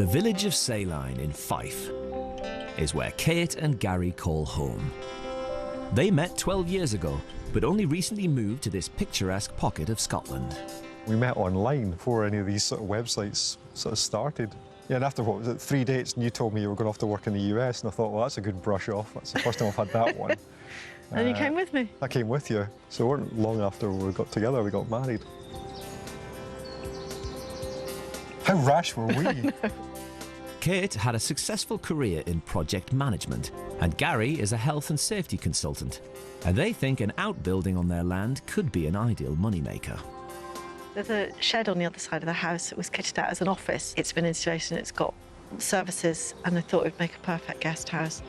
The village of Saline in Fife is where Kate and Gary call home. They met 12 years ago, but only recently moved to this picturesque pocket of Scotland. We met online before any of these sort of websites sort of started. Yeah, and after, what was it, 3 dates, and you told me you were going off to work in the US, and I thought, well, that's a good brush off. That's the first time I've had that one. And you came with me? I came with you. So it weren't long after we got together, we got married. How rash were we? Kate had a successful career in project management, and Gary is a health and safety consultant. And they think an outbuilding on their land could be an ideal moneymaker. There's a shed on the other side of the house that was kitted out as an office. It's been insulated, it's got services, and I thought it would make a perfect guest house.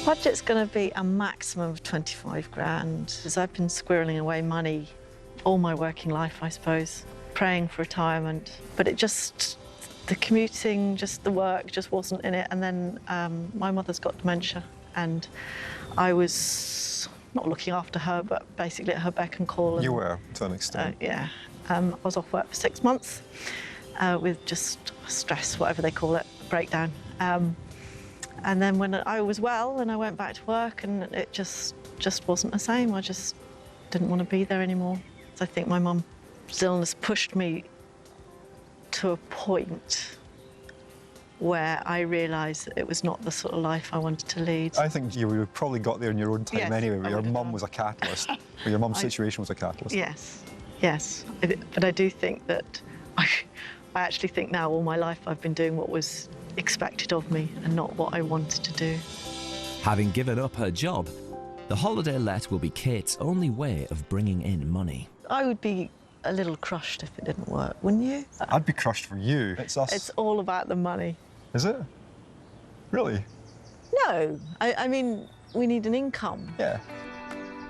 Budget's going to be a maximum of 25 grand, because I've been squirreling away money all my working life, I suppose, praying for retirement. But it just, the commuting, just the work, just wasn't in it. And then my mother's got dementia, and I was not looking after her, but basically at her beck and call. And, you were, to an extent. Yeah. I was off work for 6 months with just stress, whatever they call it, breakdown. And then when I was well and I went back to work, and it just wasn't the same. I just didn't want to be there anymore. So I think my mum's illness pushed me to a point where I realised that it was not the sort of life I wanted to lead. I think you would have probably got there in your own time, yes, anyway, but your mum was a catalyst. Or your mum's situation was a catalyst. Yes, yes. But I do think that, I actually think now all my life I've been doing what was expected of me and not what I wanted to do. Having given up her job, the holiday let will be Kate's only way of bringing in money. I would be a little crushed if it didn't work, wouldn't you? I'd be crushed for you. It's us. It's all about the money. Is it? Really? No, I mean, we need an income. Yeah.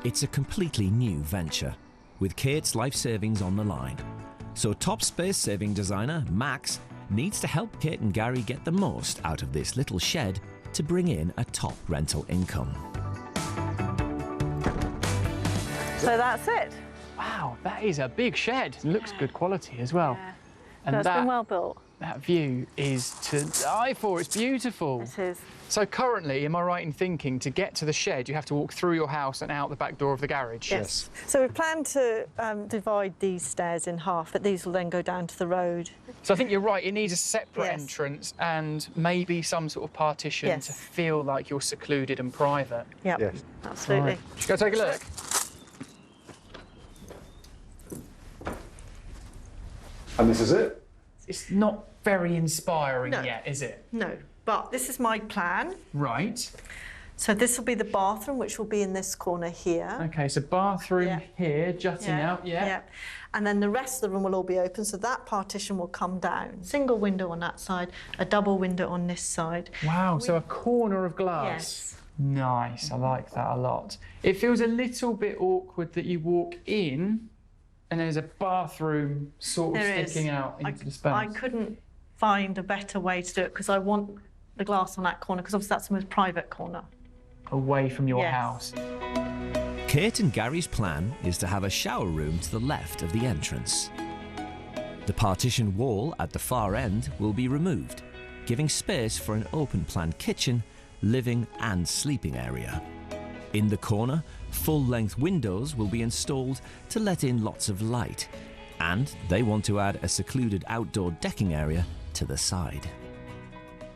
It's a completely new venture, with Kate's life savings on the line. So top space-saving designer Max needs to help Kate and Gary get the most out of this little shed to bring in a top rental income. So that's it. Wow, that is a big shed. It looks good quality as well. Yeah. And That's been well built. That view is to die for. It's beautiful. It is. So currently, am I right in thinking to get to the shed, you have to walk through your house and out the back door of the garage? Yes. So we plan to divide these stairs in half, but these will then go down to the road. So I think you're right. It needs a separate Yes. entrance and maybe some sort of partition Yes. to feel like you're secluded and private. Yep. Yes. Absolutely. Right. Should we go take a look? And this is it? It's not very inspiring No. yet, is it? No, but this is my plan. Right. So this will be the bathroom, which will be in this corner here. Okay, so bathroom Yeah. here, jutting out, yeah. And then the rest of the room will all be open, so that partition will come down. Single window on that side, a double window on this side. Wow, so a corner of glass. Yes. Nice, I like that a lot. It feels a little bit awkward that you walk in and there's a bathroom sort of There sticking is. out into the space. I couldn't find a better way to do it because I want the glass on that corner, because obviously that's the most private corner. Away from your Yes. house. Kate and Gary's plan is to have a shower room to the left of the entrance. The partition wall at the far end will be removed, giving space for an open-plan kitchen, living and sleeping area. In the corner, full-length windows will be installed to let in lots of light, and they want to add a secluded outdoor decking area to the side.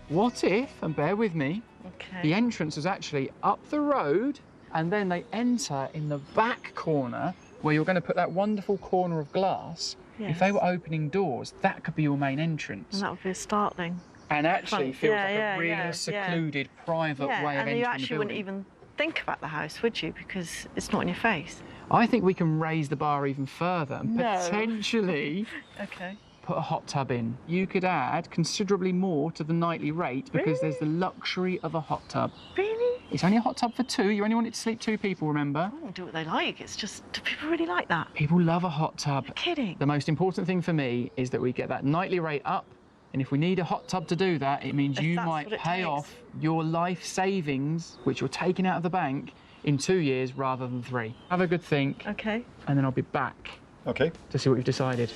What if, and bear with me, Okay. the entrance is actually up the road and then they enter in the back corner where you're going to put that wonderful corner of glass. If they Yes. were opening doors, that could be your main entrance. And that would be startling. And actually Fun. feels Yeah, like yeah, a really yeah, yeah. secluded, private way of and entering you the actually building. wouldn't even think about the house, would you? Because it's not in your face. I think we can raise the bar even further and No. potentially Okay. put a hot tub in. You could add considerably more to the nightly rate because there's the luxury of a hot tub. Really? It's only a hot tub for two. You only want it to sleep two people, remember? I don't do what they like. It's just, do people really like that? People love a hot tub. You're kidding. The most important thing for me is that we get that nightly rate up. And if we need a hot tub to do that, it means If you that's might what it pay takes. off your life savings, which you're taking out of the bank, in 2 years rather than 3. Have a good think, Okay. and then I'll be back Okay. to see what you've decided.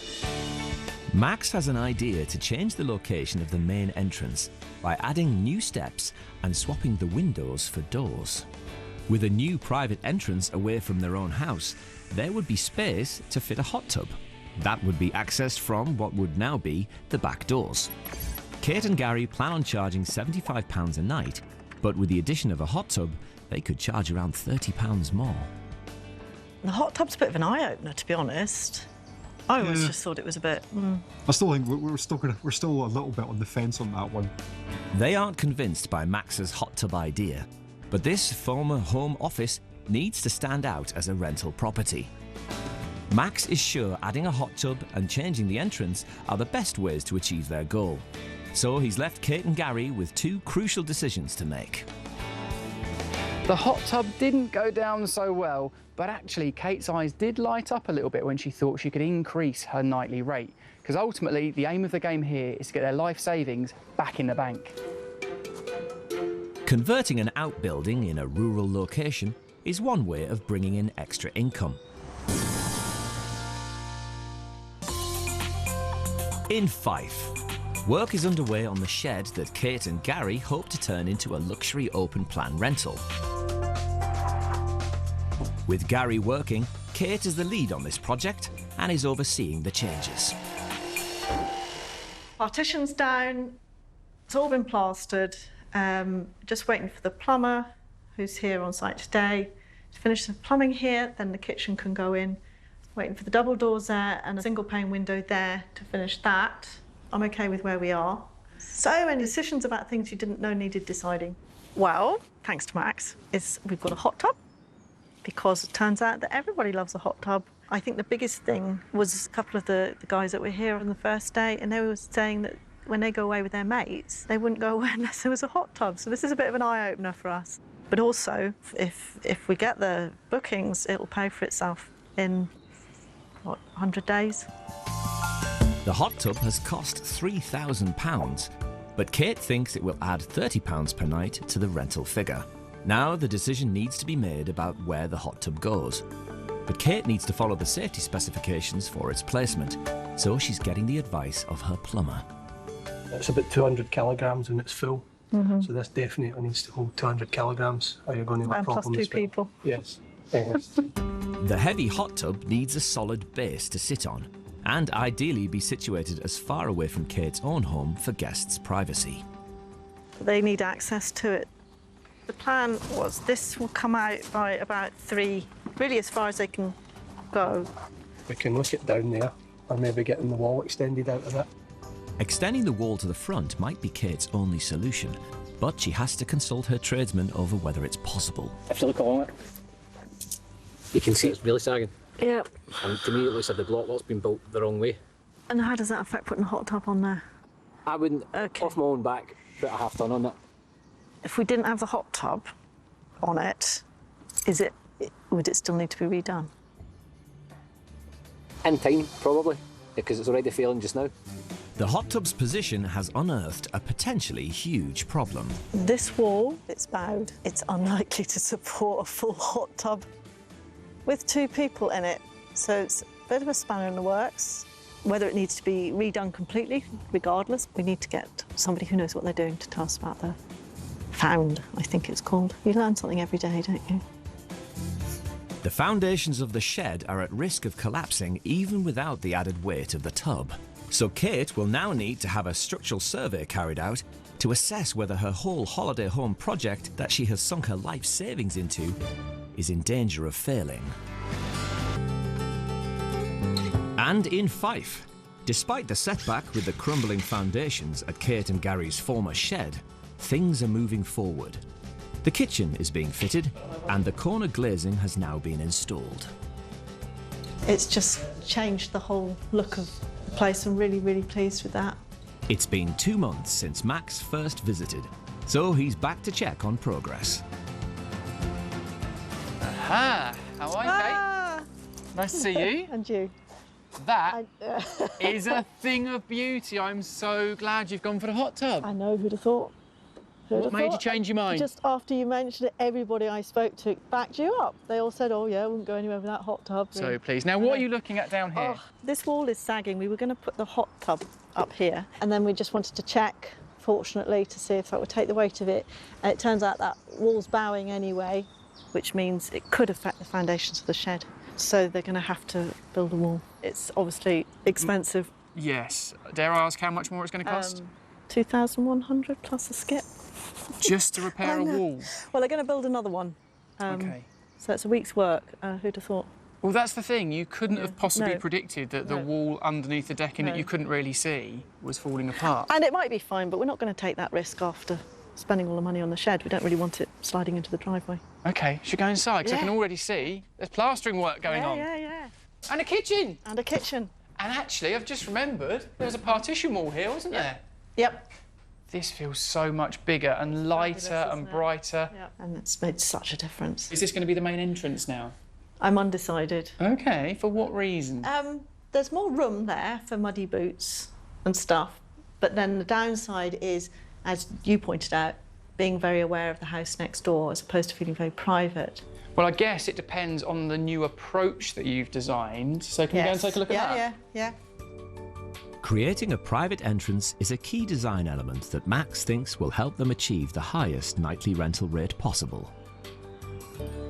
Max has an idea to change the location of the main entrance by adding new steps and swapping the windows for doors. With a new private entrance away from their own house, there would be space to fit a hot tub. That would be accessed from what would now be the back doors. Kate and Gary plan on charging £75 a night, but with the addition of a hot tub, they could charge around £30 more. The hot tub's a bit of an eye-opener, to be honest. I always just thought it was a bit... I still think we're still a little bit on the fence on that one. They aren't convinced by Max's hot tub idea, but this former home office needs to stand out as a rental property. Max is sure adding a hot tub and changing the entrance are the best ways to achieve their goal. So he's left Kate and Gary with two crucial decisions to make. The hot tub didn't go down so well, but actually Kate's eyes did light up a little bit when she thought she could increase her nightly rate, because ultimately the aim of the game here is to get their life savings back in the bank. Converting an outbuilding in a rural location is one way of bringing in extra income. In Fife, work is underway on the shed that Kate and Gary hope to turn into a luxury open-plan rental. With Gary working, Kate is the lead on this project and is overseeing the changes. Partitions down, it's all been plastered. Just waiting for the plumber, who's here on site today, to finish the plumbing here, then the kitchen can go in. Waiting for the double doors there and a single pane window there to finish that. I'm okay with where we are. So many decisions about things you didn't know needed deciding. Well, thanks to Max, we've got a hot tub, because it turns out that everybody loves a hot tub. I think the biggest thing was a couple of the guys that were here on the first day, and they were saying that when they go away with their mates, they wouldn't go away unless there was a hot tub. So this is a bit of an eye-opener for us. But also, if we get the bookings, it'll pay for itself in, what, 100 days? The hot tub has cost £3,000, but Kate thinks it will add £30 per night to the rental figure. Now the decision needs to be made about where the hot tub goes. But Kate needs to follow the safety specifications for its placement, so she's getting the advice of her plumber. It's about 200 kilograms when it's full, so this definitely needs to hold 200 kilograms or you're going to have problems. And plus two people. Yes. The heavy hot tub needs a solid base to sit on, and ideally be situated as far away from Kate's own home for guests' privacy. They need access to it. The plan was this will come out by about 3, really as far as they can go. We can look it down there, or maybe getting the wall extended out of it. Extending the wall to the front might be Kate's only solution, but she has to consult her tradesman over whether it's possible. If you look along it, you can see it's really sagging. Yeah. And to me it looks like the block wall's been built the wrong way. And how does that affect putting a hot tub on there? I wouldn't, off my own back, put a half ton on it. If we didn't have the hot tub on it, would it still need to be redone? In time, probably, because it's already failing just now. The hot tub's position has unearthed a potentially huge problem. This wall, it's bowed. It's unlikely to support a full hot tub with 2 people in it. So it's a bit of a spanner in the works. Whether it needs to be redone completely, regardless, we need to get somebody who knows what they're doing to tell us about the found, I think it's called. You learn something every day, don't you? The foundations of the shed are at risk of collapsing even without the added weight of the tub. So Kate will now need to have a structural survey carried out to assess whether her whole holiday home project that she has sunk her life savings into is in danger of failing. And in Fife, despite the setback with the crumbling foundations at Kate and Gary's former shed, things are moving forward. The kitchen is being fitted and the corner glazing has now been installed. It's just changed the whole look of the place. I'm really, really pleased with that. It's been 2 months since Max first visited, so he's back to check on progress. Aha! How are you, Kate? Nice to see you. And you. That is a thing of beauty. I'm so glad you've gone for the hot tub. I know, who'd have thought? Who'd What have made you thought? change your mind? Just after you mentioned it, everybody I spoke to backed you up. They all said, oh yeah, I wouldn't go anywhere with that hot tub. So please. Now, what are you looking at down here? Oh, this wall is sagging. We were going to put the hot tub up here, and then we just wanted to check, fortunately, to see if that would take the weight of it. And it turns out that wall's bowing anyway, which means it could affect the foundations of the shed. So they're going to have to build a wall. It's obviously expensive. Yes. Dare I ask how much more it's going to cost? 2,100 plus a skip. Just to repair a wall? Well, they're going to build another one. Okay. So it's a week's work. Who'd have thought? Well, that's the thing. You couldn't have possibly No. predicted that the No. wall underneath the decking that No. you couldn't really see was falling apart. And it might be fine, but we're not going to take that risk after spending all the money on the shed. We don't really want it sliding into the driveway. OK, should we go inside? Because I Yeah. can already see there's plastering work going on. Yeah. And a kitchen. And a kitchen. And actually, I've just remembered, there was a partition wall here, wasn't there? Yep. This feels so much bigger and lighter Fabulous, and isn't it? brighter. Yep. And it's made such a difference. Is this going to be the main entrance now? I'm undecided. OK, for what reason? There's more room there for muddy boots and stuff, but then the downside is, as you pointed out, being very aware of the house next door as opposed to feeling very private. Well, I guess it depends on the new approach that you've designed. So can we go and take a look at that? Yeah. Creating a private entrance is a key design element that Max thinks will help them achieve the highest nightly rental rate possible.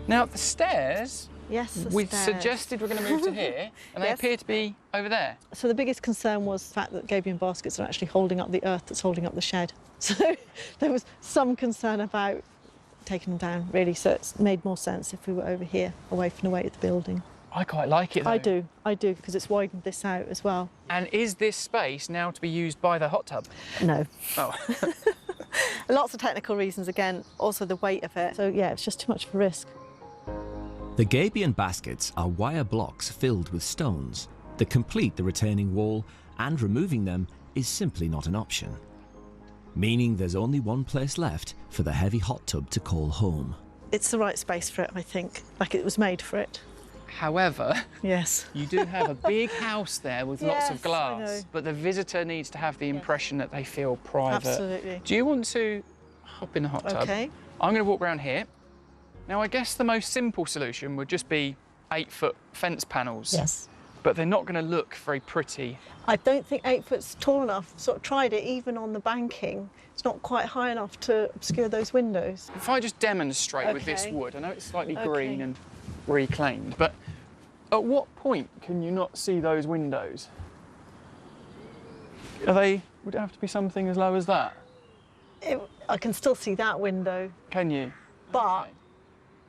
Now, the stairs, Yes, the we've stairs. suggested we're going to move to here, and they Yes. appear to be over there. So the biggest concern was the fact that gabion baskets are actually holding up the earth that's holding up the shed. So there was some concern about taking them down, really. So it's made more sense if we were over here, away from the weight of the building. I quite like it, though. I do, because it's widened this out as well. And is this space now to be used by the hot tub? No. Oh. Lots of technical reasons, again, also the weight of it. So yeah, it's just too much of a risk. The gabion baskets are wire blocks filled with stones that complete the retaining wall, and removing them is simply not an option. Meaning there's only one place left for the heavy hot tub to call home. It's the right space for it, I think. Like it was made for it. However, Yes. you do have a big house there with lots of Yes, I know. glass, but the visitor needs to have the impression that they feel private. Absolutely. Do you want to hop in the hot tub? Okay. I'm going to walk around here. Now, I guess the most simple solution would just be 8-foot fence panels. Yes. But they're not going to look very pretty. I don't think 8 foot's tall enough. Sort of tried it, even on the banking. It's not quite high enough to obscure those windows. If I just demonstrate with this Okay. wood, I know it's slightly Okay. green and reclaimed, but at what point can you not see those windows? Would it have to be something as low as that? I can still see that window, Can you? but Okay.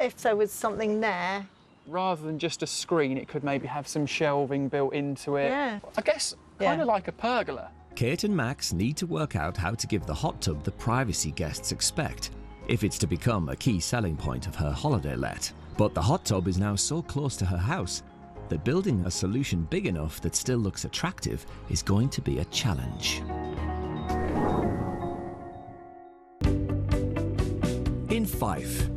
if there was something there, Rather than just a screen, it could maybe have some shelving built into it. Yeah. I guess kind Yeah. of like a pergola. Kate and Max need to work out how to give the hot tub the privacy guests expect, if it's to become a key selling point of her holiday let. But the hot tub is now so close to her house that building a solution big enough that still looks attractive is going to be a challenge. In Fife,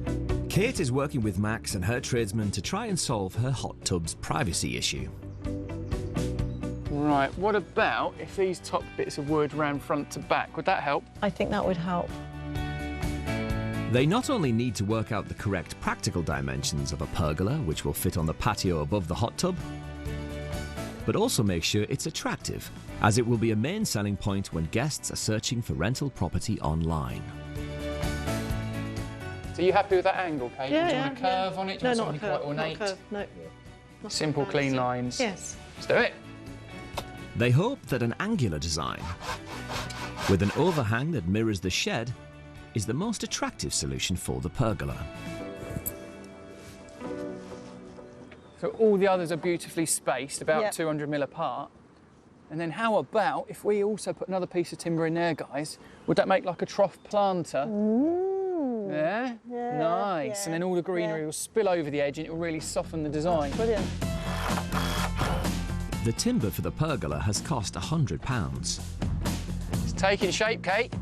Kate is working with Max and her tradesmen to try and solve her hot tub's privacy issue. Right, what about if these top bits of wood ran front to back? Would that help? I think that would help. They not only need to work out the correct practical dimensions of a pergola, which will fit on the patio above the hot tub, but also make sure it's attractive, as it will be a main selling point when guests are searching for rental property online. So you happy with that angle, Kate? Yeah, Do you want a curve on it? Do you No, want not something a curve. quite Not a ornate? curve. No. Not Simple, fancy. clean lines. Yes. Let's do it. They hope that an angular design, with an overhang that mirrors the shed, is the most attractive solution for the pergola. So all the others are beautifully spaced, about Yep. 200 mil apart. And then how about if we also put another piece of timber in there, guys? Would that make like a trough planter? Yeah? Yeah, Nice. yeah, And then all the greenery yeah. will spill over the edge and it will really soften the design. Brilliant. The timber for the pergola has cost £100, It's taking shape, Kate.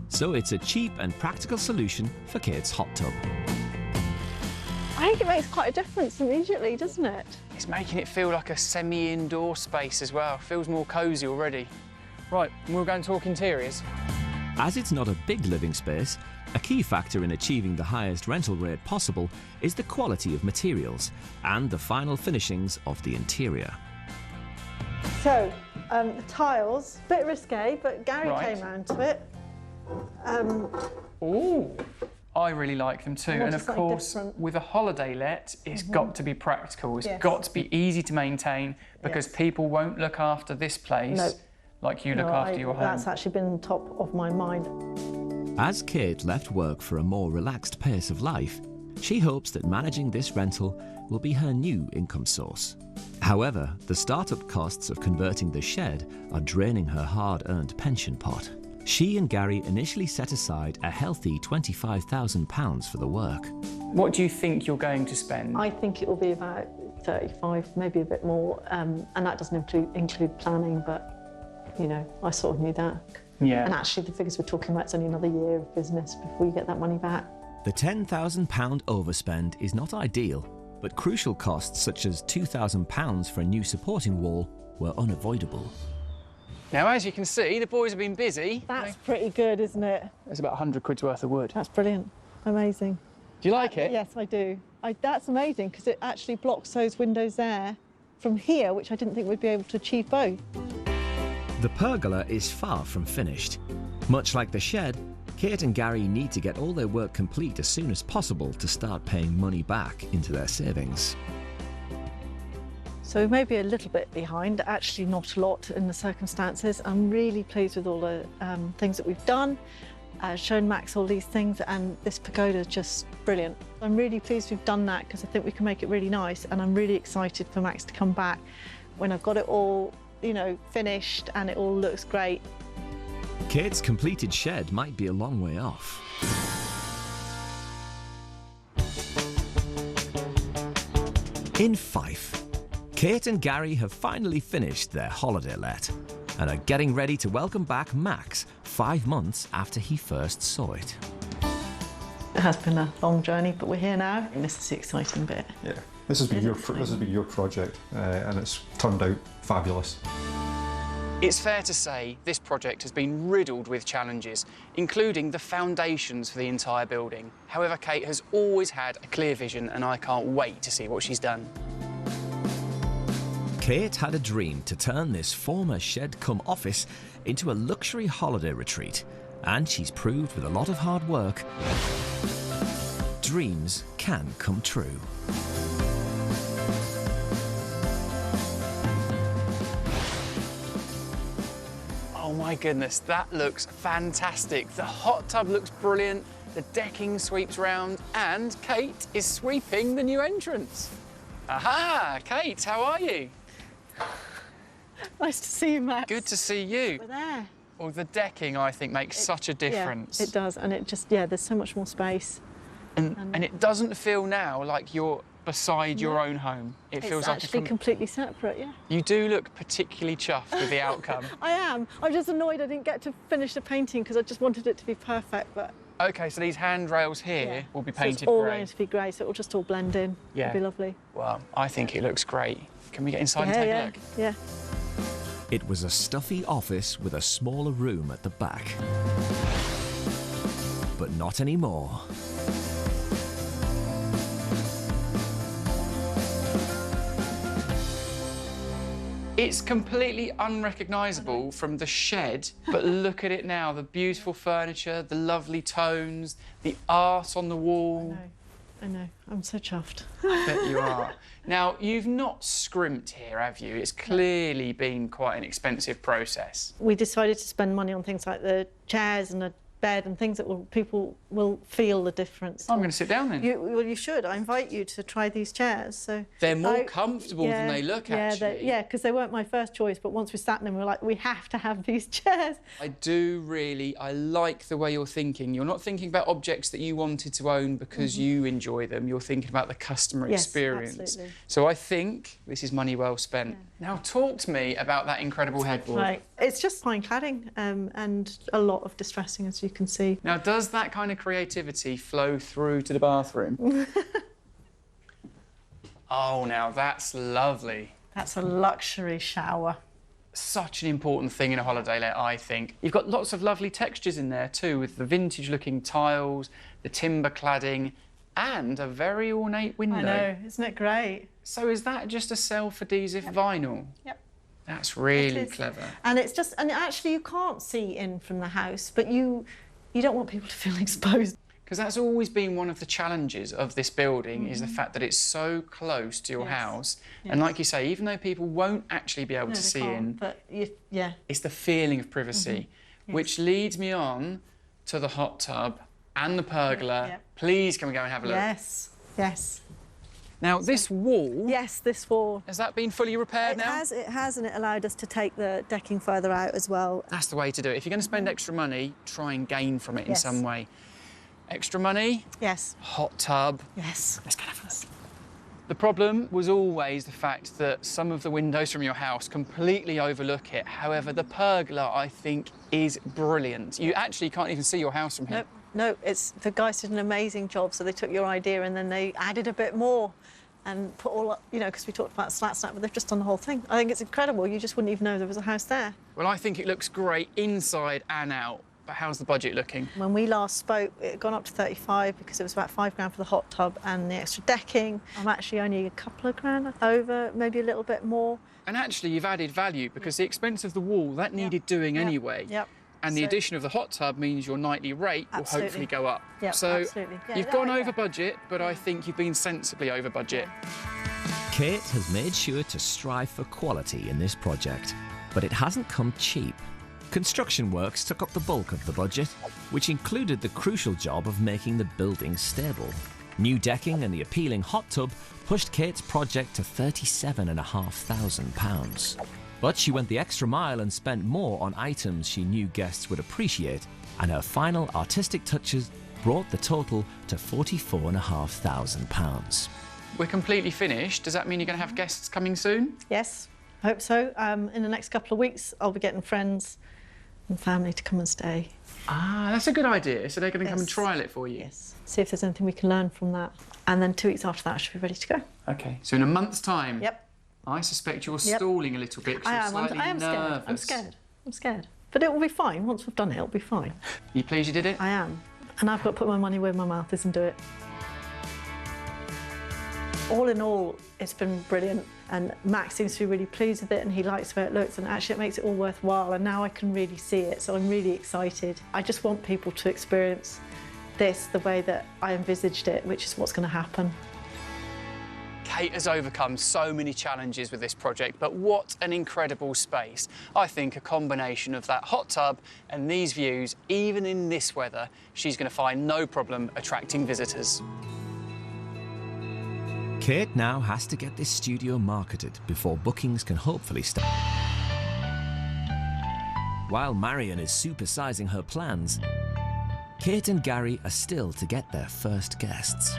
so it's a cheap and practical solution for Kate's hot tub. I think it makes quite a difference immediately, doesn't it? It's making it feel like a semi-indoor space as well. Feels more cosy already. Right, we'll go and talk interiors. As it's not a big living space, a key factor in achieving the highest rental rate possible is the quality of materials and the final finishings of the interior. So, the tiles, a bit risque, but Gary Right. came round to it. Ooh, I really like them too. I want And of something course, different. with a holiday let, it's got to be practical. It's Yes. got to be easy to maintain because Yes. people won't look after this place No. like you look No, after your home. That's actually been top of my mind. As Kate left work for a more relaxed pace of life, she hopes that managing this rental will be her new income source. However, the startup costs of converting the shed are draining her hard-earned pension pot. She and Gary initially set aside a healthy £25,000 for the work. What do you think you're going to spend? I think it will be about 35, maybe a bit more, and that doesn't include planning, but, you know, I sort of knew that. Yeah. And actually, the figures we're talking about, it's only another year of business before you get that money back. The £10,000 overspend is not ideal, but crucial costs such as £2,000 for a new supporting wall were unavoidable. Now, as you can see, the boys have been busy. That's pretty good, isn't it? There's about 100 quid's worth of wood. That's brilliant. Amazing. Do you like it? Yes, I do. That's amazing because it actually blocks those windows there from here, which I didn't think we'd be able to achieve both. The pergola is far from finished. Much like the shed, Kate and Gary need to get all their work complete as soon as possible to start paying money back into their savings. So we may be a little bit behind, actually not a lot in the circumstances. I'm really pleased with all the things that we've done. Shown Max all these things, and this pagoda is just brilliant. I'm really pleased we've done that because I think we can make it really nice, and I'm really excited for Max to come back when I've got it all, you know, finished and it all looks great. Kate's completed shed might be a long way off. In Fife, Kate and Gary have finally finished their holiday let and are getting ready to welcome back Max 5 months after he first saw it. It has been a long journey, but we're here now, and this is the exciting bit. Yeah, this has been your project, and it's turned out fabulous. It's fair to say this project has been riddled with challenges, including the foundations for the entire building. However, Kate has always had a clear vision, and I can't wait to see what she's done. Kate had a dream to turn this former shed-cum-office into a luxury holiday retreat, and she's proved with a lot of hard work, dreams can come true. Oh my goodness, that looks fantastic. The hot tub looks brilliant, the decking sweeps round, and Kate is sweeping the new entrance. Aha, Kate, how are you? Nice to see you, Max. Good to see you. We're there. Well, the decking, I think, makes such a difference. Yeah, it does, and it just, yeah, there's so much more space. And it doesn't feel now like you're beside your own home. It feels It's like actually completely separate, yeah. You do look particularly chuffed with the outcome. I am. I'm just annoyed I didn't get to finish the painting because I just wanted it to be perfect, but... OK, so these handrails here yeah. will be So painted it's all grey. going to be grey, so it will just all blend in. Yeah. It'll be lovely. Well, I think it looks great. Can we get inside and take a look? Yeah. It was a stuffy office with a smaller room at the back. But not anymore. It's completely unrecognisable from the shed, but look at it now. The beautiful furniture, the lovely tones, the art on the wall. I know. I'm so chuffed. I bet you are. Now, you've not scrimped here, have you? It's clearly been quite an expensive process. We decided to spend money on things like the chairs and a bed and things that people will feel the difference. I'm going to sit down then. Well, you should. I invite you to try these chairs. So They're more comfortable than they look, actually. Yeah, because they weren't my first choice, but once we sat in them, we were like, we have to have these chairs. I like the way you're thinking. You're not thinking about objects that you wanted to own because you enjoy them. You're thinking about the customer experience. Absolutely. So I think this is money well spent. Yeah. Now, talk to me about that incredible headboard. Right. It's just fine cladding and a lot of distressing, as you can see. Now, does that kind of creativity flow through to the bathroom? Oh, now that's lovely. That's a luxury shower. such an important thing in a holiday let, I think. You've got lots of lovely textures in there too, with the vintage-looking tiles, the timber cladding, and a very ornate window. I know, isn't it great? So is that just a sell for D's vinyl? Yep. That's really clever. And it's just, and actually you can't see in from the house, but you don't want people to feel exposed. Because that's always been one of the challenges of this building, is the fact that it's so close to your house. And like you say, even though people won't actually be able to see in, but it's the feeling of privacy, which leads me on to the hot tub and the pergola. Please, can we go and have a look? Yes, yes. Now, this wall... Yes, this wall. Has that been fully repaired now? It has, and it allowed us to take the decking further out as well. That's the way to do it. If you're going to spend extra money, try and gain from it in some way. Extra money? Yes. Hot tub? Yes. Let's go have a look. The problem was always the fact that some of the windows from your house completely overlook it. However, the pergola, I think, is brilliant. You actually can't even see your house from here. No, the guys did an amazing job. So they took your idea and then they added a bit more and put all up, you know, because we talked about slat snap, but they've just done the whole thing. I think it's incredible. You just wouldn't even know there was a house there. Well, I think it looks great inside and out. But how's the budget looking? When we last spoke, it had gone up to 35 because it was about £5 for the hot tub and the extra decking. I'm actually only a couple of grand over, maybe a little bit more. And actually, you've added value because the expense of the wall, that needed doing anyway. And the addition of the hot tub means your nightly rate will hopefully go up. So you've gone over budget, but I think you've been sensibly over budget. Kate has made sure to strive for quality in this project, but it hasn't come cheap. Construction works took up the bulk of the budget, which included the crucial job of making the building stable. New decking and the appealing hot tub pushed Kate's project to £37,500. But she went the extra mile and spent more on items she knew guests would appreciate, and her final artistic touches brought the total to £44,500. We're completely finished. Does that mean you're going to have guests coming soon? Yes, I hope so. In the next couple of weeks, I'll be getting friends and family to come and stay. Ah, that's a good idea. So they're going to come and trial it for you? Yes. See if there's anything we can learn from that. And then 2 weeks after that, I should be ready to go. OK, so in a month's time? Yep. I suspect you're stalling a little bit because you're slightly nervous. I'm scared. But it will be fine. Once we've done it, it'll be fine. You pleased you did it? I am. And I've got to put my money where my mouth is and do it. All in all, it's been brilliant. And Max seems to be really pleased with it and he likes the way it looks and actually it makes it all worthwhile and now I can really see it, so I'm really excited. I just want people to experience this the way that I envisaged it, which is what's going to happen. Kate has overcome so many challenges with this project, but what an incredible space. I think a combination of that hot tub and these views, even in this weather, she's going to find no problem attracting visitors. Kate now has to get this studio marketed before bookings can hopefully start. While Marion is supersizing her plans, Kate and Gary are still to get their first guests.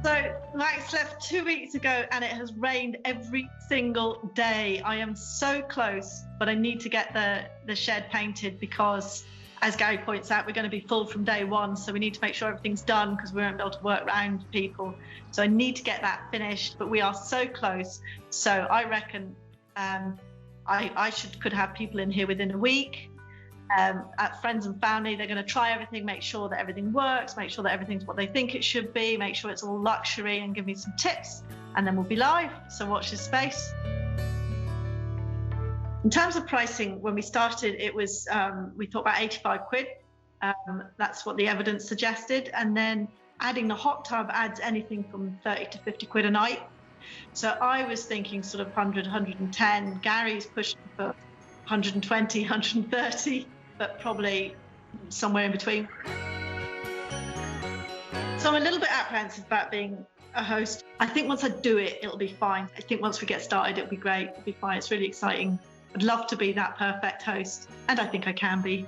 So Max left 2 weeks ago and it has rained every single day. I am so close, but I need to get the shed painted because, as Gary points out, we're going to be full from day one, so we need to make sure everything's done because we won't be able to work around people. So I need to get that finished, but we are so close. So I reckon I could have people in here within a week. At friends and family, they're going to try everything, make sure that everything works, make sure that everything's what they think it should be, make sure it's all luxury and give me some tips, and then we'll be live. So watch this space. In terms of pricing, when we started, it was, we thought about 85 quid. That's what the evidence suggested. And then adding the hot tub adds anything from 30 to 50 quid a night. So I was thinking sort of 100, 110. Gary's pushing for 120, 130, but probably somewhere in between. So I'm a little bit apprehensive about being a host. I think once I do it, it'll be fine. I think once we get started, it'll be great. It'll be fine. It's really exciting. I'd love to be that perfect host, and I think I can be.